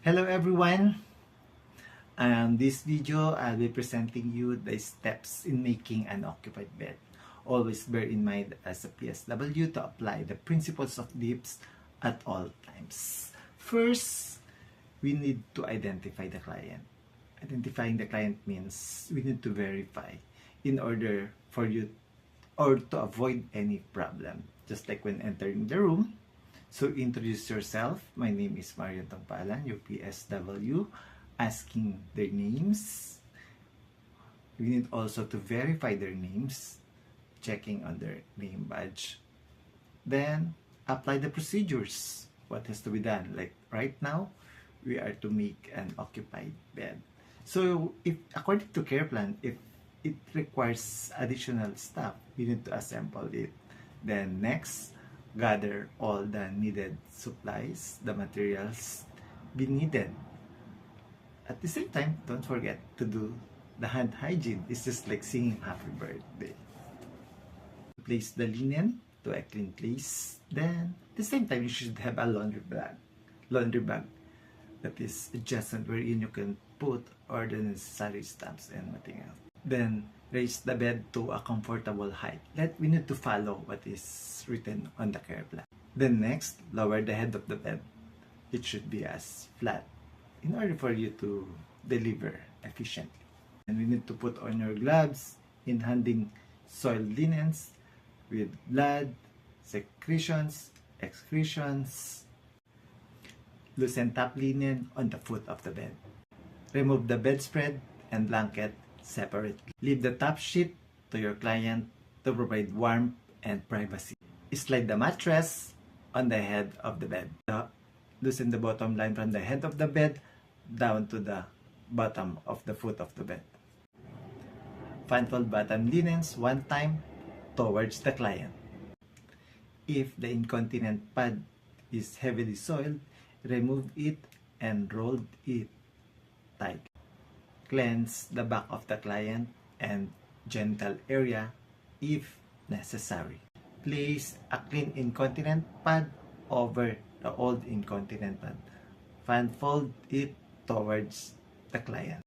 Hello everyone! This video, I'll be presenting you the steps in making an occupied bed. Always bear in mind as a PSW to apply the principles of DIPS at all times. First, we need to identify the client. Identifying the client means we need to verify in order for you or to avoid any problem. Just like when entering the room. So introduce yourself. My name is Marian Tongpalan, your PSW. Asking their names. We need also to verify their names, checking on their name badge. Then apply the procedures. What has to be done? Like right now, we are to make an occupied bed. So if according to care plan, if it requires additional stuff, we need to assemble it. Then next, gather all the needed supplies, the materials be needed. At the same time, don't forget to do the hand hygiene. It's just like singing happy birthday. Place the linen to a clean place. Then, at the same time, you should have a laundry bag. That is adjacent wherein you can put all the necessary stuffs and everything else. Then, raise the bed to a comfortable height. We need to follow what is written on the care plan. Then next, lower the head of the bed. It should be as flat in order for you to deliver efficiently. And we need to put on your gloves in handling soiled linens with blood, secretions, excretions. Loosen top linen on the foot of the bed. Remove the bedspread and blanket separately. Leave the top sheet to your client to provide warmth and privacy. Slide the mattress on the head of the bed. Loosen the bottom line from the head of the bed down to the bottom of the foot of the bed. Fan-fold bottom linens one time towards the client. If the incontinent pad is heavily soiled, remove it and roll it tight. Cleanse the back of the client and genital area if necessary. Place a clean incontinent pad over the old incontinent pad. Fan-fold it towards the client.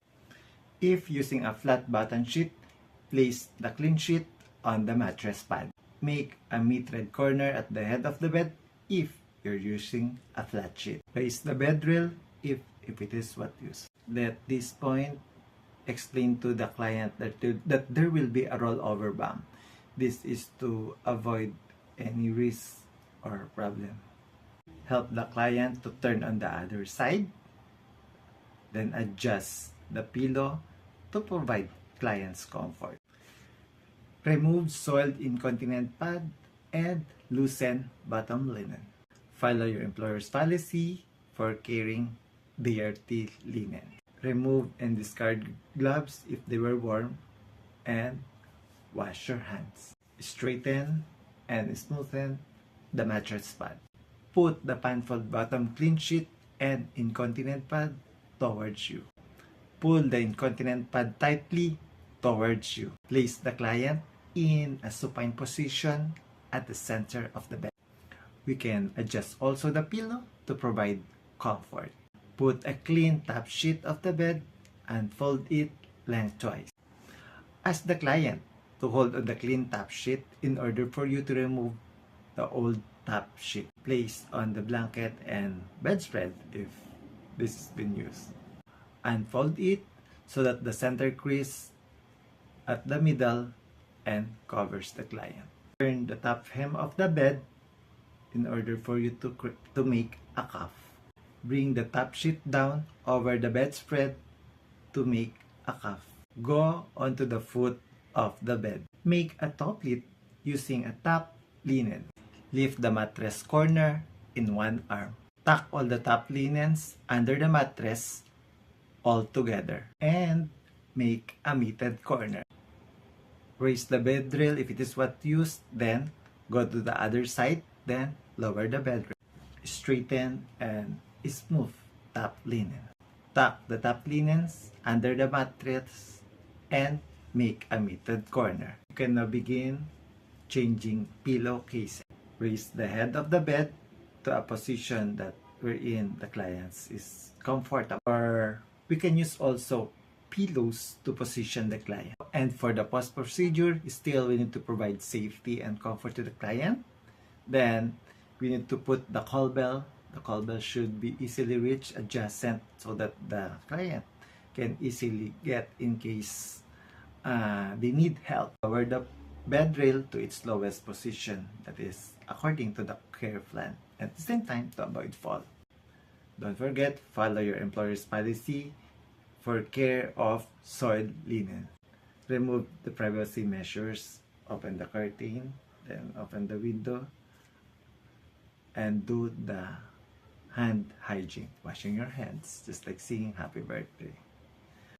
If using a flat bottom sheet, place the clean sheet on the mattress pad. Make a mid-thread corner at the head of the bed if you're using a flat sheet. Raise the bed rail if it is what used. At this point, explain to the client that there will be a rollover bump. This is to avoid any risk or problem. Help the client to turn on the other side. Then adjust the pillow to provide client's comfort. Remove soiled incontinent pad and loosen bottom linen. Follow your employer's policy for carrying dirty linen. Remove and discard gloves if they were worn and wash your hands. Straighten and smoothen the mattress pad. Put the fan-fold bottom clean sheet and incontinent pad towards you. Pull the incontinent pad tightly towards you. Place the client in a supine position at the center of the bed. We can adjust also the pillow to provide comfort. Put a clean top sheet of the bed and fold it lengthwise. Ask the client to hold on the clean top sheet in order for you to remove the old top sheet. Place on the blanket and bedspread if this has been used. Unfold it so that the center crease at the middle and covers the client. Turn the top hem of the bed in order for you to make a cuff. Bring the top sheet down over the bedspread to make a cuff. Go onto the foot of the bed. Make a toplet using a top linen. Lift the mattress corner in one arm. Tuck all the top linens under the mattress all together and make a mitted corner. Raise the bed rail if it is what used, then go to the other side, then lower the bed rail. Straighten and smooth top linen. Tuck the top linens under the mattress and make a mitted corner. You can now begin changing pillowcases. Raise the head of the bed to a position that wherein the clients is comfortable. Or we can use also pillows to position the client. And for the post procedure, still we need to provide safety and comfort to the client. Then we need to put the call bell. The call bell should be easily reached, adjacent, so that the client can easily get in case they need help. Lower the bed rail to its lowest position, that is according to the care plan, at the same time to avoid fall. Don't forget, follow your employer's policy for care of soiled linen. Remove the privacy measures, open the curtain, then open the window, and do the hand hygiene, washing your hands, just like singing happy birthday.